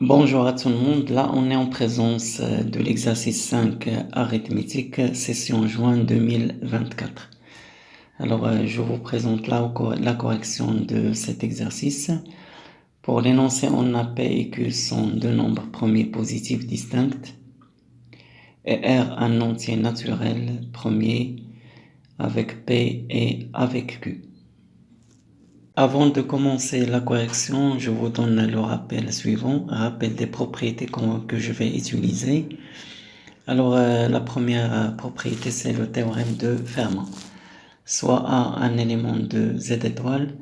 Bonjour à tout le monde. Là, on est en présence de l'exercice 5 arithmétique, session juin 2024. Alors, je vous présente là la correction de cet exercice. Pour l'énoncé, on a P et Q sont deux nombres premiers positifs distincts et R un entier naturel premier avec P et avec Q. Avant de commencer la correction, je vous donne le rappel suivant, rappel des propriétés que je vais utiliser. Alors, la première propriété, c'est le théorème de Fermat. Soit A un élément de Z étoile,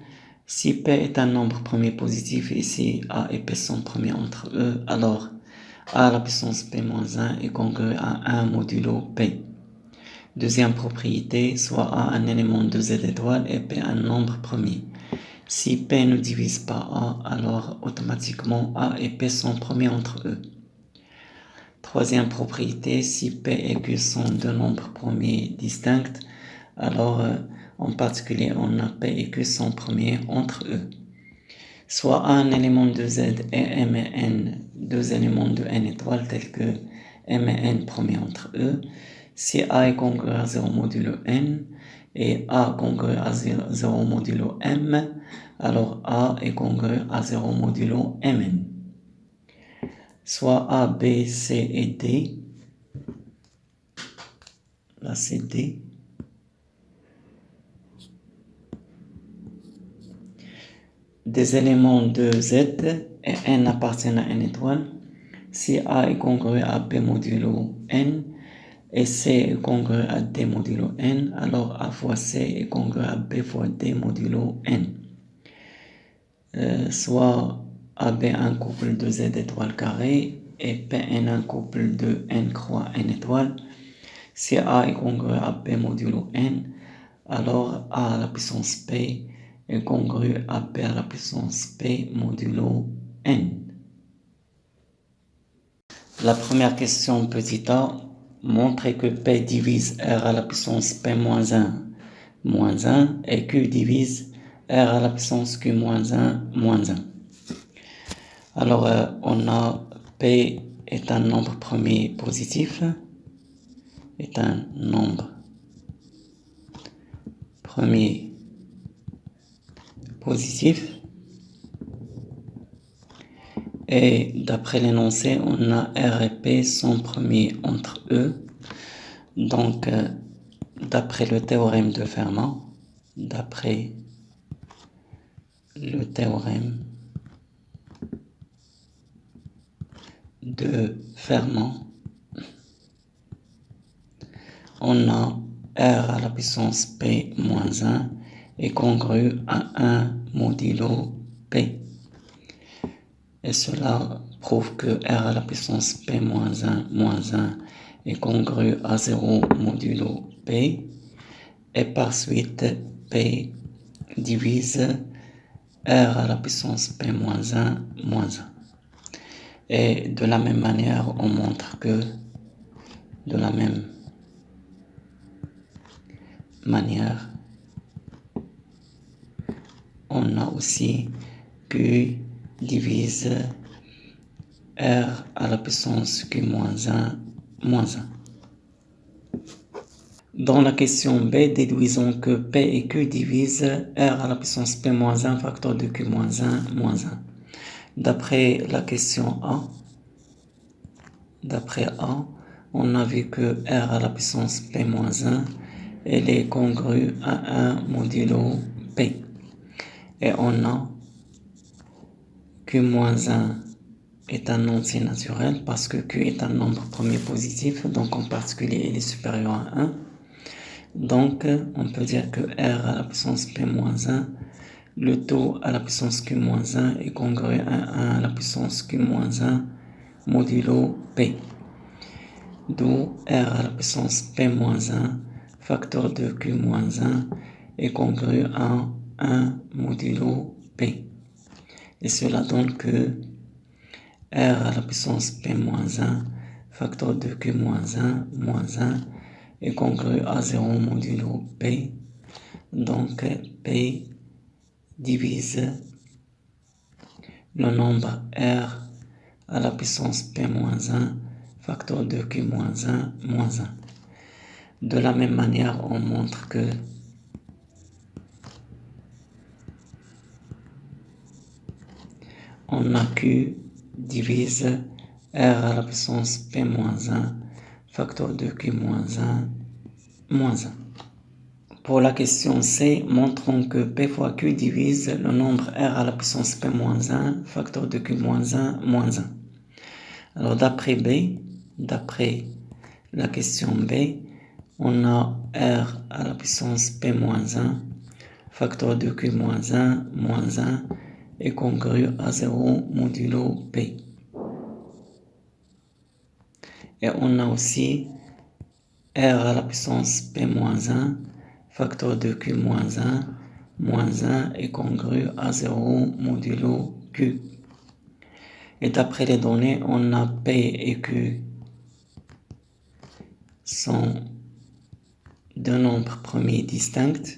si P est un nombre premier positif et si A et P sont premiers entre eux, alors A à la puissance P moins 1 est congru à 1 modulo P. Deuxième propriété, soit A un élément de Z étoile et P un nombre premier. Si P ne divise pas A, alors automatiquement A et P sont premiers entre eux. Troisième propriété, si P et Q sont deux nombres premiers distincts, alors en particulier on a P et Q sont premiers entre eux. Soit A un élément de Z et M et N, deux éléments de N étoile tels que M et N premiers entre eux. Si A est congru à 0 modulo N et A congru à 0 modulo M, alors A est congru à 0 modulo Mn. Soit A, B, C et D, là c'est D, des éléments de Z et N appartiennent à N étoile. Si A est congru à B modulo N et C est congru à D modulo N, alors A fois C est congru à B fois D modulo N. Soit AB un couple de Z étoile carré et Pn un couple de N croix N étoile. Si A est congru à B modulo N, alors A à la puissance P est congru à B à la puissance P modulo N. La première question petit a, montrer que P divise R à la puissance P moins 1 et Q divise R à la puissance Q moins 1 moins 1. Alors, on a P est un nombre premier positif, est un nombre premier positif. Et d'après l'énoncé, on a R et P sont premiers entre eux. Donc, d'après le théorème de Fermat, on a R à la puissance P moins 1 est congru à 1 modulo P. Et cela prouve que R à la puissance P moins 1 est congru à 0 modulo P. Et par suite, P divise R à la puissance P moins 1 moins 1. Et de la même manière, on montre que de la même manière, on a aussi Q divise R à la puissance Q moins 1 moins 1. Dans la question B, déduisons que P et Q divisent R à la puissance P moins 1 facteur de Q moins 1 moins 1. D'après la question A, on a vu que R à la puissance P moins 1, elle est congrue à 1 modulo P. Et on a Q moins 1 est un entier naturel parce que Q est un nombre premier positif, donc en particulier il est supérieur à 1. Donc on peut dire que R à la puissance P moins 1, le taux à la puissance Q moins 1 est congru à 1 à la puissance Q moins 1 modulo P. D'où R à la puissance P moins 1, facteur de Q moins 1 est congru à 1 modulo P. Et cela donne que R à la puissance P moins 1, facteur de Q moins 1 est congru à 0 modulo P. Donc P divise le nombre R à la puissance p moins 1, facteur 2q moins 1, moins 1. De la même manière, on montre que on a q divise r à la puissance p moins 1, facteur 2q moins 1, moins 1. Pour la question C, montrons que P fois Q divise le nombre R à la puissance P moins 1, facteur de Q moins 1, moins 1. Alors d'après la question B, on a R à la puissance P moins 1, facteur de Q moins 1, moins 1, est congru à 0 modulo P. Et on a aussi R à la puissance P moins 1, facteur de Q moins 1, moins 1 est congru à 0 modulo Q. Et d'après les données, on a P et Q sont deux nombres premiers distincts.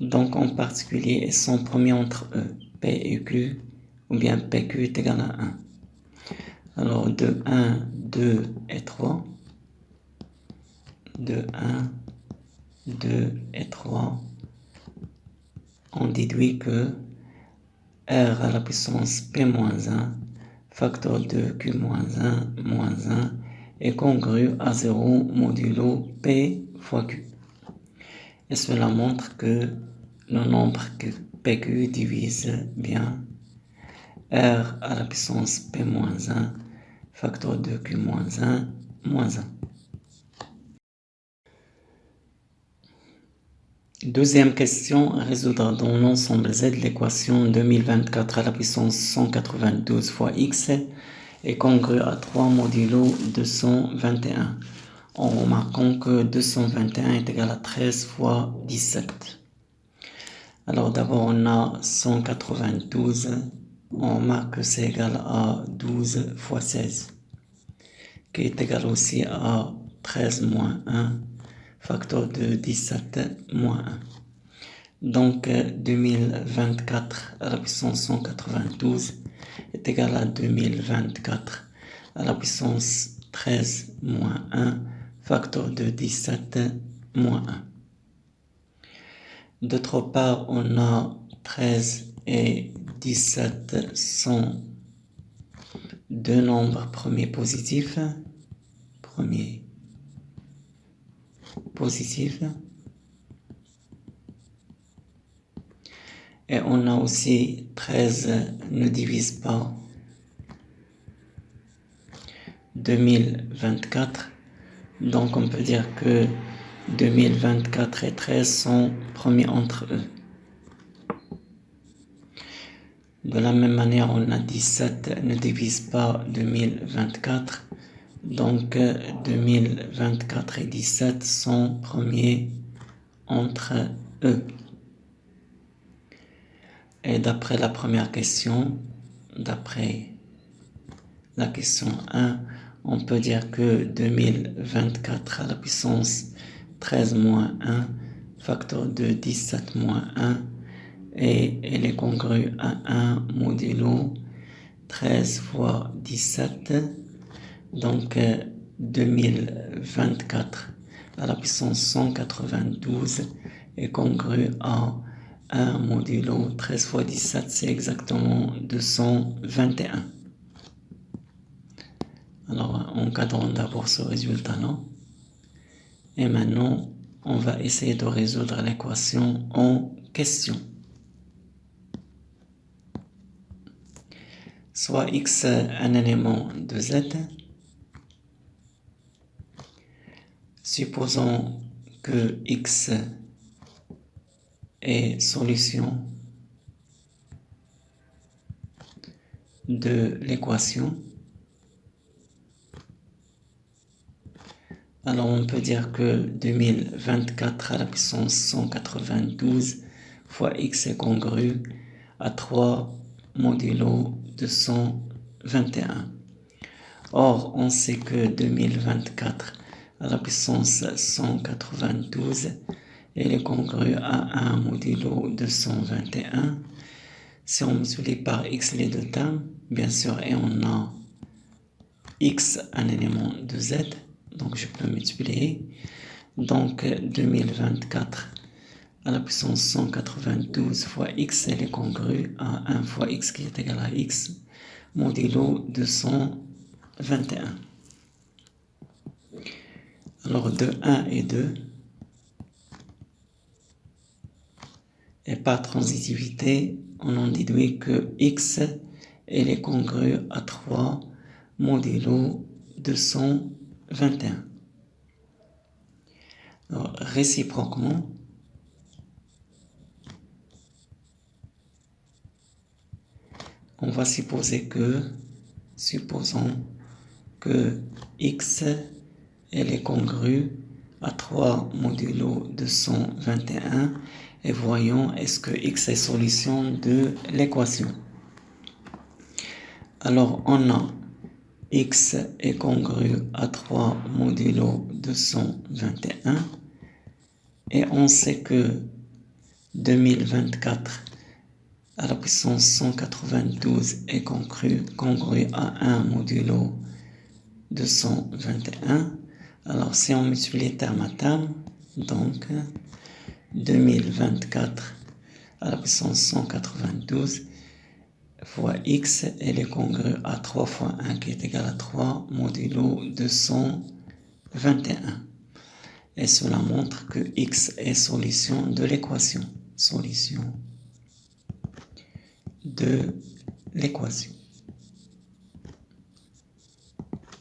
Donc en particulier, ils sont premiers entre eux, P et Q, ou bien PQ est égal à 1. Alors de 1, 2 et 3. De 1, 2 et 3, on déduit que R à la puissance P moins 1, facteur de Q moins 1, moins 1, est congru à 0 modulo P fois Q. Et cela montre que le nombre PQ divise bien R à la puissance P moins 1, facteur de Q moins 1, moins 1. Deuxième question, résoudre dans l'ensemble Z l'équation 2024 à la puissance 192 fois x est congru à 3 modulo 221, en remarquant que 221 est égal à 13 fois 17. Alors d'abord on a 192, on remarque que c'est égal à 12 fois 16, qui est égal aussi à 13 moins 1, facteur de 17 moins 1. Donc 2024 à la puissance 192 est égal à 2024 à la puissance 13 moins 1, facteur de 17 moins 1. D'autre part, on a 13 et 17 sont deux nombres premiers positifs. Et on a aussi 13 ne divise pas 2024. Donc on peut dire que 2024 et 13 sont premiers entre eux. De la même manière, on a 17 ne divise pas 2024. Donc 2024 et 17 sont premiers entre eux. Et d'après la première question, d'après la question 1, on peut dire que 2024 à la puissance 13 moins 1, facteur de 17 moins 1, et elle est congrue à 1 modulo 13 fois 17. Donc 2024 à la puissance 192 est congrue à 1 modulo 13 fois 17, c'est exactement 221. Alors, encadrons d'abord ce résultat-là. Et maintenant, on va essayer de résoudre l'équation en question. Soit x un élément de z. Supposons que x est solution de l'équation. Alors on peut dire que 2024 à la puissance 192 fois x est congru à 3 modulo 221. Or on sait que 2024 à la puissance 192, elle est congrue à 1 modulo 221. Si on multiplie par x les deux termes, bien sûr, et on a x un élément de z, donc je peux multiplier. Donc 2024 à la puissance 192 fois x, elle est congrue à 1 fois x qui est égal à x modulo 221. Alors de 1 et 2, et par transitivité, on en déduit que x, elle est congrue à 3 modulo 221. Alors, réciproquement, on va supposons que x, elle est congrue à 3 modulo 221 et voyons est-ce que x est solution de l'équation. Alors on a x est congru à 3 modulo 221 et on sait que 2024 à la puissance 192 est congru à 1 modulo 221. Alors si on multiplie terme à terme, donc 2024 à la puissance 192 fois x, elle est congrue à 3 fois 1 qui est égal à 3 modulo 221. Et cela montre que x est solution de l'équation. Solution de l'équation.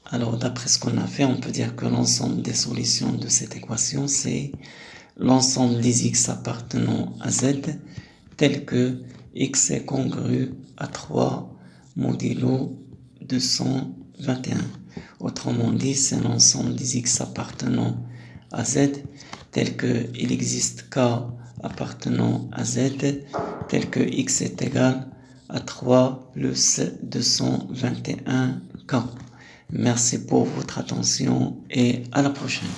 Alors d'après ce qu'on a fait, on peut dire que l'ensemble des solutions de cette équation, c'est l'ensemble des x appartenant à z, tel que x est congru à 3 modulo 221. Autrement dit, c'est l'ensemble des x appartenant à z, tel que il existe k appartenant à z, tel que x est égal à 3 plus 221k. Merci pour votre attention et à la prochaine.